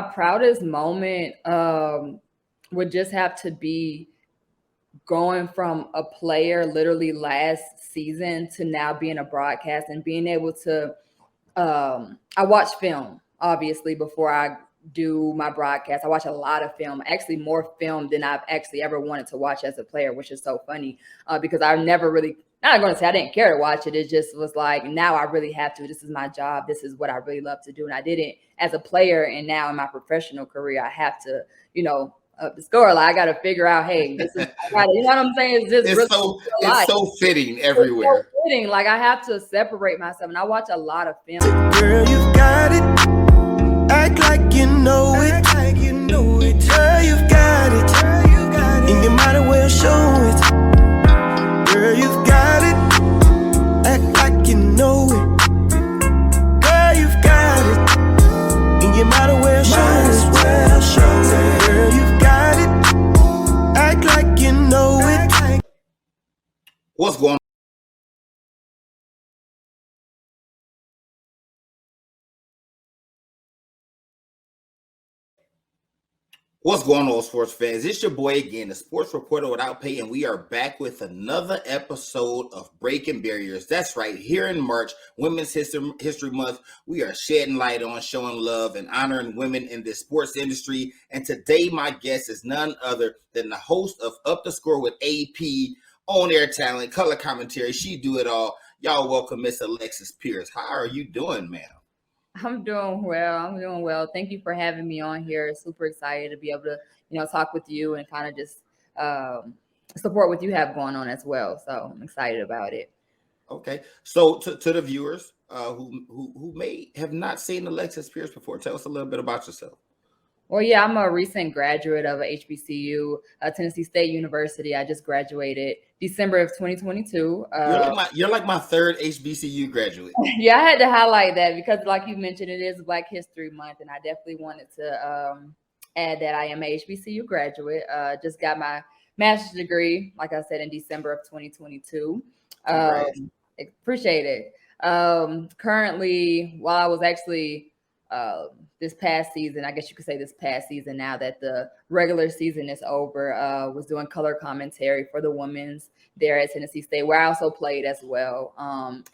proudest moment would just have to be going from a player literally last season to now being a broadcast and being able to I watch film obviously before I do my broadcast. I watch a lot of film, actually more film than I've actually ever wanted to watch as a player, which is so funny because I never really, not going to say I didn't care to watch it. It just was like, now I really have to. This is my job. This is what I really love to do. And I did it as a player. And now in my professional career, I have to, up the score. Like I got to figure out, hey, this is, you know what I'm saying? It's just really a lot. It's so fitting everywhere. It's so fitting. Like I have to separate myself, and I watch a lot of film. Girl, you've got it. Act like you know it. Girl, you've got it. And you might as well show it. Girl, you've got it. Act like you know it. Girl, you've got it. And you might as well show it. Girl, you've got it. Act like you know it. What's going on? What's going on, sports fans? It's your boy again, the sports reporter without pay, and we are back with another episode of Breaking Barriers. That's right, here in March, Women's History Month, we are shedding light on, showing love, and honoring women in the sports industry. And today, my guest is none other than the host of Up the Score with AP, on-air talent, color commentary. She do it all. Y'all welcome Miss Alexis Pierce. How are you doing, ma'am? I'm doing well. Thank you for having me on here. Super excited to be able to, talk with you and kind of just support what you have going on as well. So I'm excited about it. Okay. So to the viewers who may have not seen Alexis Pierce before, tell us a little bit about yourself. Well, yeah, I'm a recent graduate of HBCU, Tennessee State University. I just graduated December of 2022. You're like my third HBCU graduate. Yeah, I had to highlight that because, like you mentioned, it is Black History Month, and I definitely wanted to add that I am a HBCU graduate. Just got my master's degree, like I said, in December of 2022. Appreciate it. Currently, while I was actually this past season, I guess you could say this past season now that the regular season is over, was doing color commentary for the women's there at Tennessee State, where I also played as well,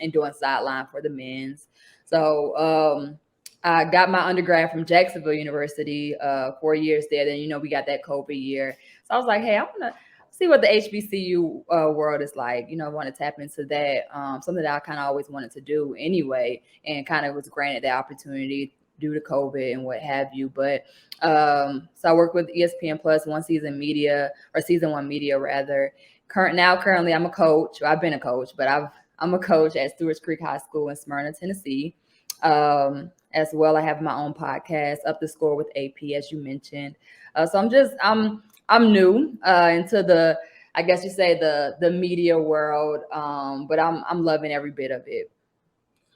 and doing sideline for the men's. So I got my undergrad from Jacksonville University, 4 years there. Then, we got that COVID year. So I was like, hey, I want to see what the HBCU world is like. I want to tap into that, something that I kind of always wanted to do anyway, and kind of was granted the opportunity due to COVID and what have you. But so I work with ESPN Plus, season one media rather. Currently I'm a coach. I've been a coach, but I'm a coach at Stewart's Creek High School in Smyrna, Tennessee. As well, I have my own podcast, Up the Score with AP, as you mentioned. So I'm new into the, I guess you say the media world, but I'm loving every bit of it.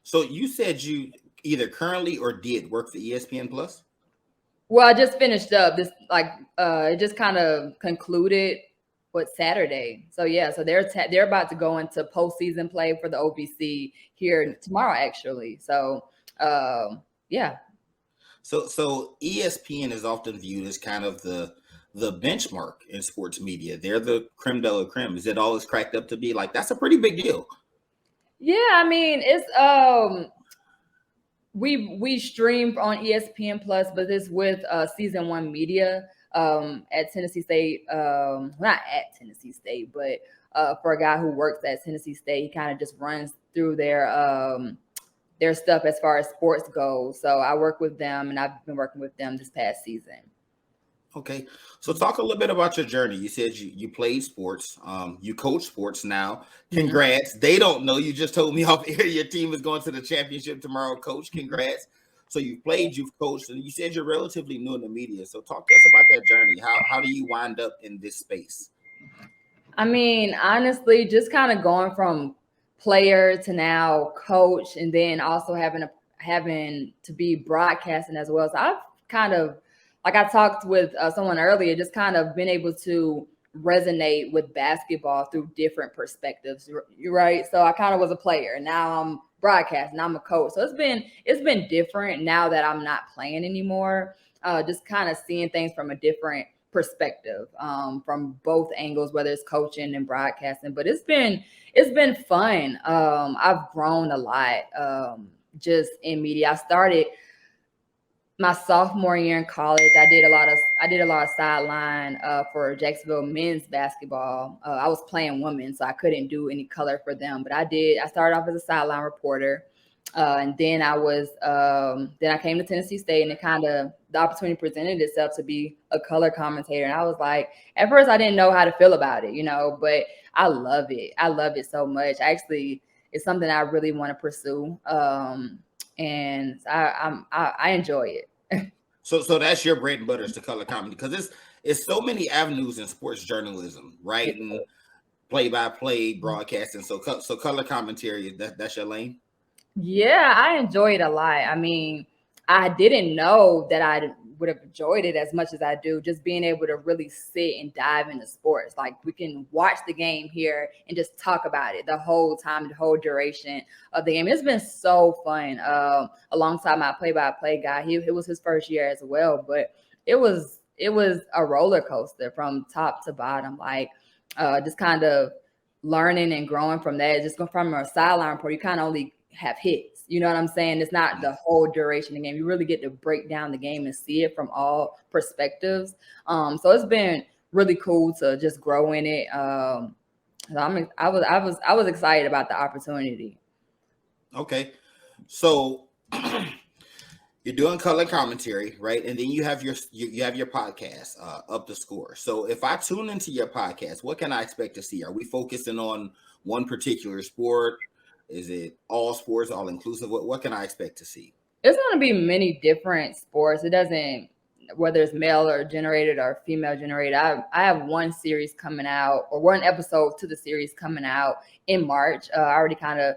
So you said you either currently or did work for ESPN Plus? Well, I just finished up this, it just kind of concluded Saturday. So yeah, so they're about to go into postseason play for the OVC here tomorrow, actually. So yeah. So ESPN is often viewed as kind of the benchmark in sports media. They're the creme de la creme. Is it all it's cracked up to be? Like, that's a pretty big deal. Yeah, I mean, it's we stream on ESPN Plus, but it's with season one media at Tennessee State. Not at Tennessee State, but for a guy who works at Tennessee State, he kind of just runs through their stuff as far as sports goes. So I work with them, and I've been working with them this past season. Okay. So talk a little bit about your journey. You said you played sports. You coach sports now. Congrats. Mm-hmm. They don't know. You just told me off air your team is going to the championship tomorrow. Coach, congrats. So you've played, you've coached, and you said you're relatively new in the media. So talk to us about that journey. How do you wind up in this space? I mean, honestly, just kind of going from player to now coach, and then also having to be broadcasting as well. So I've kind of, like I talked with someone earlier, just kind of been able to resonate with basketball through different perspectives, right? So I kind of was a player. Now I'm broadcasting. I'm a coach. So it's been different now that I'm not playing anymore. just kind of seeing things from a different perspective, from both angles, whether it's coaching and broadcasting. But it's been fun. I've grown a lot, just in media. I started my sophomore year in college. I did a lot of sideline for Jacksonville men's basketball. I was playing women, so I couldn't do any color for them, but I started off as a sideline reporter. And then then I came to Tennessee State, and the opportunity presented itself to be a color commentator. And I was like, at first I didn't know how to feel about it, but I love it. I love it so much. Actually, it's something I really want to pursue. And I enjoy it. So that's your bread and butter, is the color comedy, because it's so many avenues in sports journalism, writing, play-by-play, broadcasting. So color commentary, that's your lane. Yeah, I enjoy it a lot. I mean, I didn't know that I would have enjoyed it as much as I do, just being able to really sit and dive into sports. Like, we can watch the game here and just talk about it the whole time, the whole duration of the game. It's been so fun. Alongside my play-by-play guy, it was his first year as well, but it was a roller coaster from top to bottom. Like, just kind of learning and growing from that. Just from a sideline report, you kind of only have hits, you know what I'm saying? It's not the whole duration of the game. You really get to break down the game and see it from all perspectives. So it's been really cool to just grow in it. I was excited about the opportunity. Okay, so you're doing color commentary, right? And then you have your podcast, Up the Score. So if I tune into your podcast, what can I expect to see? Are we focusing on one particular sport? Is it all sports, all inclusive? What can I expect to see? It's going to be many different sports. It doesn't, whether it's male or generated or female generated. I have one series coming out, or one episode to the series coming out in March. I already kind of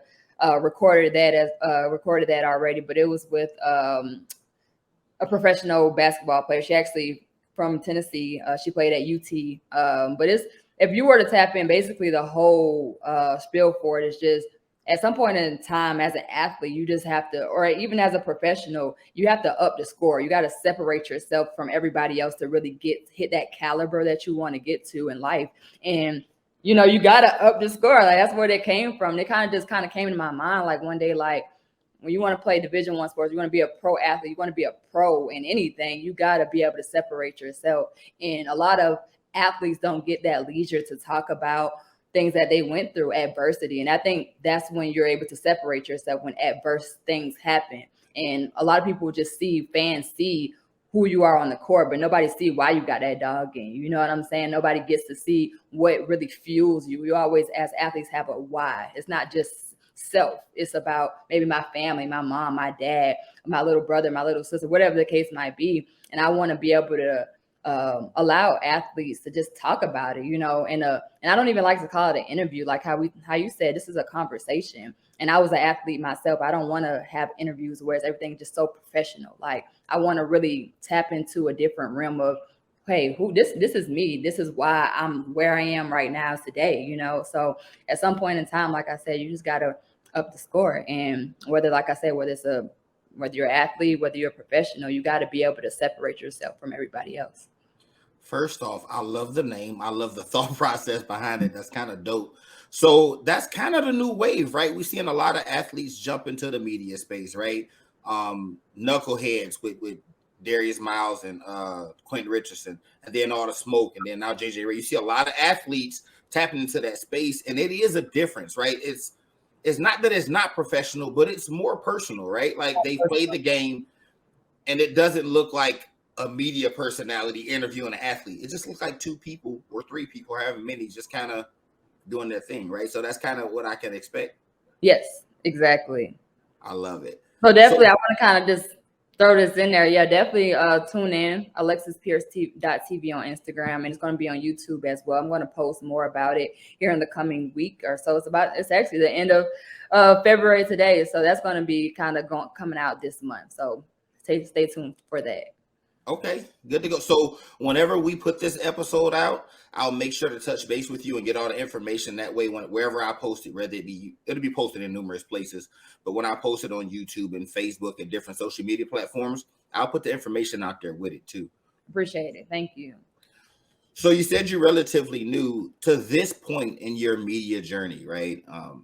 recorded that already, but it was with a professional basketball player. She actually from Tennessee. She played at UT. But if you were to tap in, basically the whole spiel for it is just, at some point in time as an athlete, you just have to, or even as a professional, you have to up the score. You got to separate yourself from everybody else to really hit that caliber that you want to get to in life. And, you got to up the score. Like, that's where they came from. They kind of came to my mind, like, one day, like, when you want to play Division I sports, you want to be a pro athlete, you want to be a pro in anything, you got to be able to separate yourself. And a lot of athletes don't get that leisure to talk about things that they went through, adversity. And I think that's when you're able to separate yourself, when adverse things happen. And a lot of people just fans see who you are on the court, but nobody see why you got that dog in you. You know what I'm saying? Nobody gets to see what really fuels you. You always, as athletes, have a why. It's not just self. It's about maybe my family, my mom, my dad, my little brother, my little sister, whatever the case might be. And I want to be able to allow athletes to just talk about it, and I don't even like to call it an interview, like how you said, this is a conversation. And I was an athlete myself. I don't want to have interviews where it's everything just so professional. Like, I want to really tap into a different realm of, hey, this is me. This is why I'm where I am right now today, So at some point in time, like I said, you just got to up the score. And whether you're an athlete, whether you're a professional, you got to be able to separate yourself from everybody else. First off, I love the name. I love the thought process behind it. That's kind of dope. So that's kind of the new wave, right? We're seeing a lot of athletes jump into the media space, right? Knuckleheads with Darius Miles and Quentin Richardson, and then all the smoke, and then now JJ Ray. You see a lot of athletes tapping into that space, and it is a difference, right? It's not that it's not professional, but it's more personal, right? Like, they played the game, and it doesn't look like a media personality interviewing an athlete. It just looks like two people or three people, however many, just kind of doing their thing, right? So that's kind of what I can expect. Yes, exactly. I love it. So definitely, I want to kind of just throw this in there. Yeah, definitely tune in, Alexis Pierce TV on Instagram, and it's going to be on YouTube as well. I'm going to post more about it here in the coming week or so. It's actually the end of February today, so that's going to be kind of coming out this month. So stay tuned for that. Okay, good to go. So whenever we put this episode out, I'll make sure to touch base with you and get all the information. That way, wherever I post it, it'll be posted in numerous places, but when I post it on YouTube and Facebook and different social media platforms, I'll put the information out there with it too. Appreciate it. Thank you. So you said you're relatively new to this point in your media journey, right?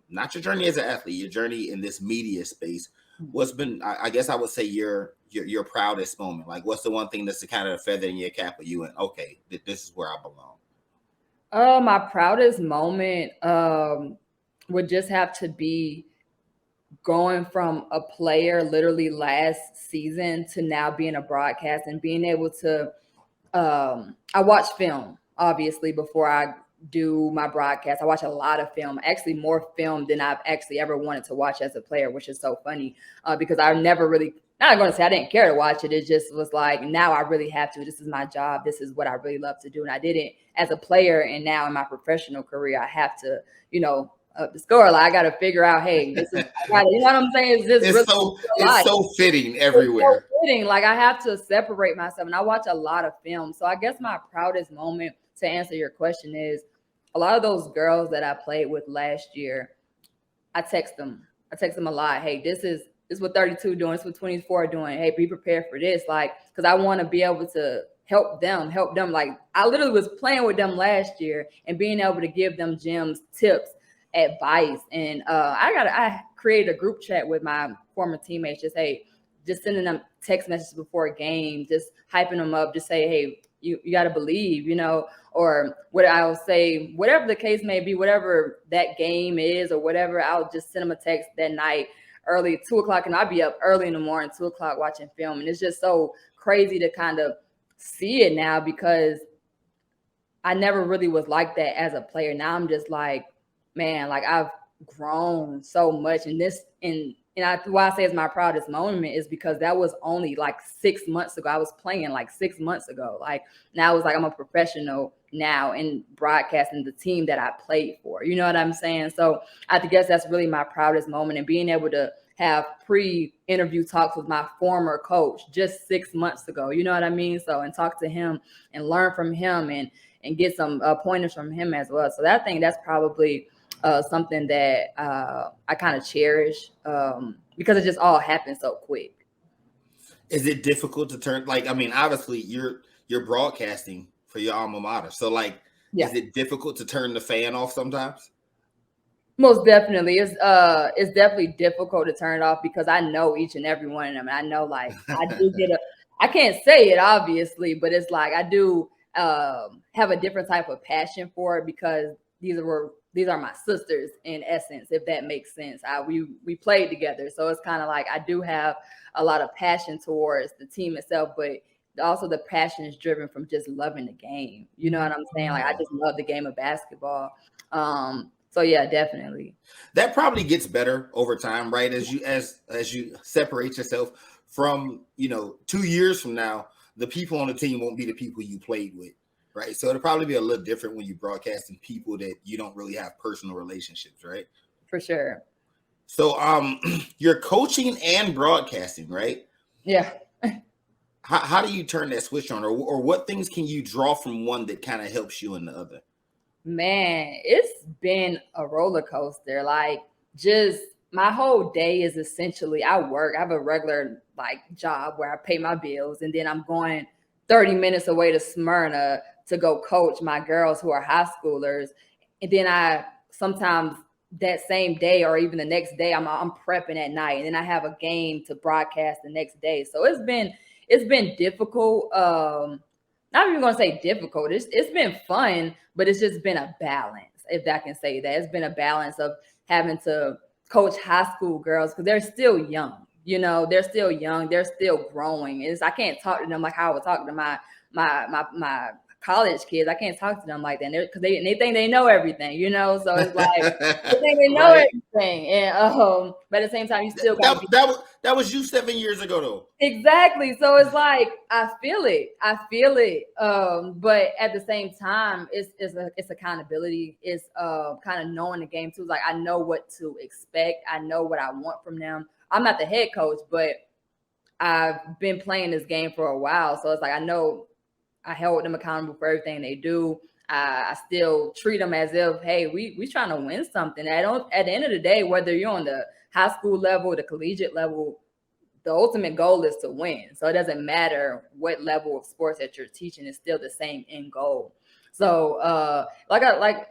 Not your journey as an athlete, your journey in this media space. What's been, I guess I would say your proudest moment? Like, what's the one thing that's the kind of feather in your cap of you and okay, this is where I belong? My proudest moment would just have to be going from a player literally last season to now being a broadcast and being able to I watch film, obviously, before I do my broadcast. I watch a lot of film, actually more film than I've actually ever wanted to watch as a player, which is so funny because I never really, not going to say I didn't care to watch it. It just was like, now I really have to. This is my job. This is what I really love to do. And I did it as a player. And now in my professional career, I have to, the score. Like I got to figure out, hey, this is, you know what I'm saying? Is this it's really it's so fitting everywhere. It's so fitting. Like I have to separate myself, and I watch a lot of film. So I guess my proudest moment, to answer your question, is a lot of those girls that I played with last year. I text them a lot. Hey, this is what 32 doing. This is what 24 doing. Hey, be prepared for this. Like, because I want to be able to help them. Like I literally was playing with them last year and being able to give them gems, tips, advice. And I created a group chat with my former teammates. Just sending them text messages before a game, just hyping them up, just say, hey, you got to believe, or what I'll say, whatever the case may be, whatever that game is or whatever, I'll just send them a text that night early, 2:00, and I'll be up early in the morning, 2:00 watching film. And it's just so crazy to kind of see it now because I never really was like that as a player. Now I'm just like, man, like I've grown so much. And why I say it's my proudest moment is because that was only like 6 months ago. I was playing like 6 months ago. Like now it's like I'm a professional now in broadcasting the team that I played for. You know what I'm saying? So I guess that's really my proudest moment, and being able to have pre-interview talks with my former coach just 6 months ago. You know what I mean? So, and talk to him and learn from him and get some pointers from him as well. So that's probably something that I kind of cherish because it just all happened so quick. Is it difficult to turn, obviously you're broadcasting for your alma mater. So Is it difficult to turn the fan off sometimes? Most definitely. It's definitely difficult to turn it off because I know each and every one of them. I know I do I can't say it obviously, but it's like I do have a different type of passion for it because these are my sisters in essence, if that makes sense. We played together. So it's kind of like I do have a lot of passion towards the team itself, but also the passion is driven from just loving the game. You know what I'm saying? Like I just love the game of basketball. So yeah, definitely. That probably gets better over time, right? As you separate yourself from, 2 years from now, the people on the team won't be the people you played with. Right. So it'll probably be a little different when you're broadcasting people that you don't really have personal relationships. Right. For sure. So you're coaching and broadcasting, right? Yeah. How do you turn that switch on, or what things can you draw from one that kind of helps you in the other? Man, it's been a roller coaster. Like just my whole day is essentially I have a regular job where I pay my bills, and then I'm going 30 minutes away to Smyrna to go coach my girls who are high schoolers. And then I sometimes that same day or even the next day, I'm prepping at night, and then I have a game to broadcast the next day. So it's been difficult. Not even going to say difficult. It's been fun, but it's just been a balance, if I can say that. It's been a balance of having to coach high school girls because they're still young. They're still young. They're still growing. I can't talk to them like how I would talk to my college kids. I can't talk to them like that because they think they know everything. So it's like they think they know everything. And but at the same time, you still got that was you 7 years ago though. Exactly. So it's like I feel it. But at the same time, it's accountability. It's kind of knowing the game too. Like I know what to expect. I know what I want from them. I'm not the head coach, but I've been playing this game for a while. So it's like I know I held them accountable for everything they do. I still treat them as if, hey, we trying to win something. At the end of the day, whether you're on the high school level, the collegiate level, the ultimate goal is to win. So it doesn't matter what level of sports that you're teaching, it's still the same end goal. So like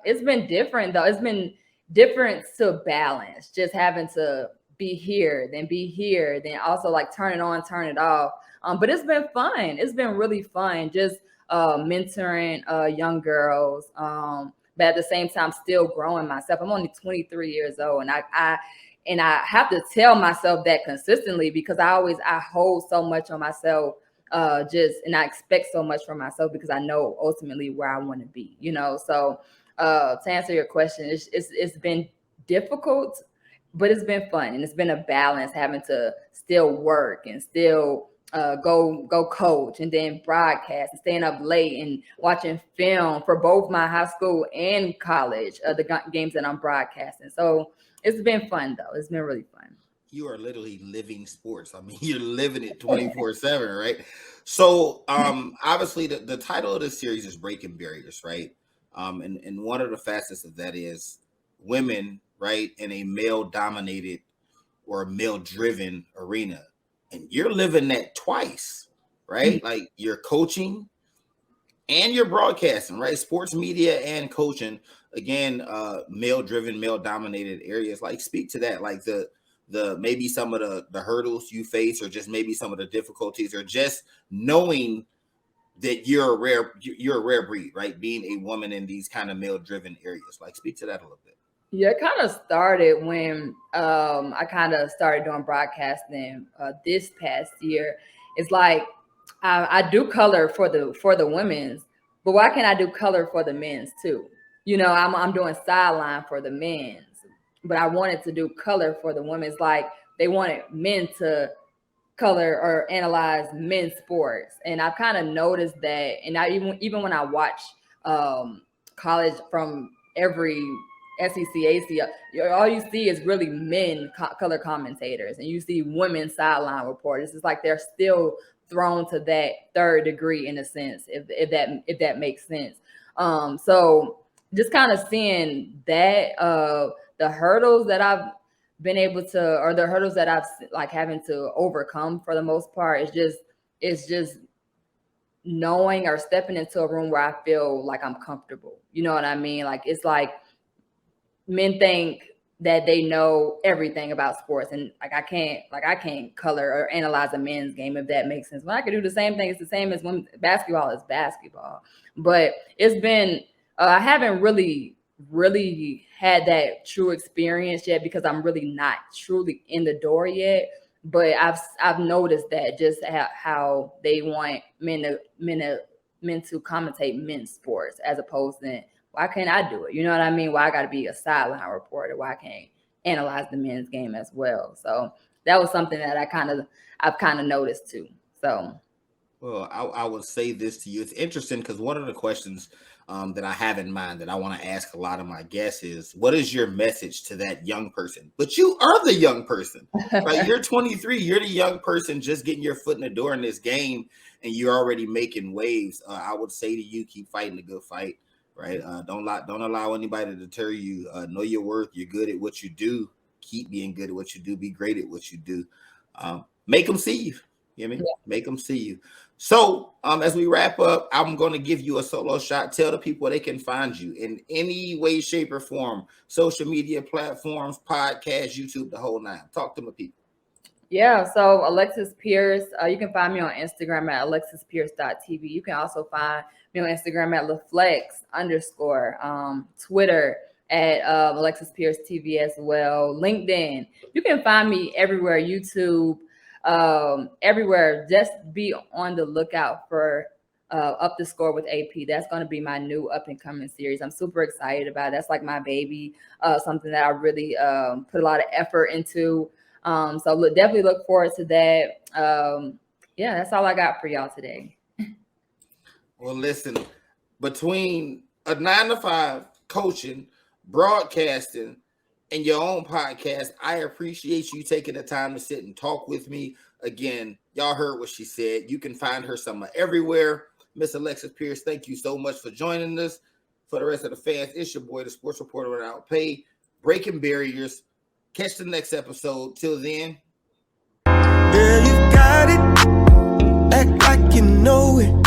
it's been different though. It's been different to balance, just having to be here, then also like turn it on, turn it off. But it's been fun. It's been really fun just mentoring young girls. But at the same time, still growing myself. I'm only 23 years old, and I have to tell myself that consistently, because I hold so much on myself, and I expect so much from myself because I know ultimately where I want to be, So to answer your question, it's been difficult, but it's been fun, and it's been a balance having to still work and still go coach and then broadcast and staying up late and watching film for both my high school and college, the games that I'm broadcasting. So it's been fun though. It's been really fun. You are literally living sports. I mean, you're living it 24/7, right? So obviously the title of this series is Breaking Barriers, right? And one of the facets of that is women, right, in a male dominated or male driven arena. And you're living that twice, right? Like you're coaching and you're broadcasting, right? Sports media and coaching, again, male driven, male dominated areas. Like speak to that, like the maybe some of the hurdles you face, or just maybe some of the difficulties, or just knowing that you're a rare breed, right? Being a woman in these kind of male driven areas. Like speak to that a little bit. Yeah, it kind of started when I kind of started doing broadcasting this past year. It's like I do color for the women's, but why can't I do color for the men's too? I'm doing sideline for the men's, but I wanted to do color for the women's. Like they wanted men to color or analyze men's sports, and I've kind of noticed that. And I even when I watch college from every SEC, AC, all you see is really men color commentators, and you see women sideline reporters. It's like they're still thrown to that third degree in a sense, if that makes sense. So just kind of seeing that the hurdles that I've been able to, or the hurdles that I've like having to overcome for the most part, it's just knowing or stepping into a room where I feel like I'm comfortable. You know what I mean? Like it's like men think that they know everything about sports, and I can't color or analyze a men's game, if that makes sense. When I can do the same thing, it's the same as when basketball is basketball. But it's been I haven't really had that true experience yet, because I'm really not truly in the door yet. But I've noticed that just how they want men to commentate men's sports, as opposed to, why can't I do it? You know what I mean? Why I got to be a sideline reporter? Why I can't analyze the men's game as well? So that was something that I've kind of noticed too. So, well, I would say this to you. It's interesting because one of the questions that I have in mind that I want to ask a lot of my guests is, what is your message to that young person? But you are the young person, right? You're 23. You're the young person just getting your foot in the door in this game, and you're already making waves. I would say to you, keep fighting the good fight. Right. Don't allow anybody to deter you. Know your worth. You're good at what you do. Keep being good at what you do. Be great at what you do. Make them see you. You know what I mean? Yeah. Make them see you. So as we wrap up, I'm going to give you a solo shot. Tell the people they can find you in any way, shape, or form. Social media platforms, podcasts, YouTube, the whole nine. Talk to my people. Yeah, so Alexis Pierce, you can find me on Instagram at alexispierce.tv. You can also find me on Instagram at LaFlex_, Twitter at Alexis Pierce TV as well, LinkedIn. You can find me everywhere, YouTube, everywhere. Just be on the lookout for Up the Score with AP. That's going to be my new up and coming series. I'm super excited about it. That's like my baby, something that I really put a lot of effort into. So definitely look forward to that. Yeah, that's all I got for y'all today. Well, listen, between a 9-to-5 coaching, broadcasting, and your own podcast, I appreciate you taking the time to sit and talk with me. Again, y'all heard what she said. You can find her somewhere everywhere. Miss Alexis Pierce, thank you so much for joining us. For the rest of the fans, it's your boy, the sports reporter without pay, breaking barriers. Catch the next episode. Till then. Girl, you got it. Act like you know it.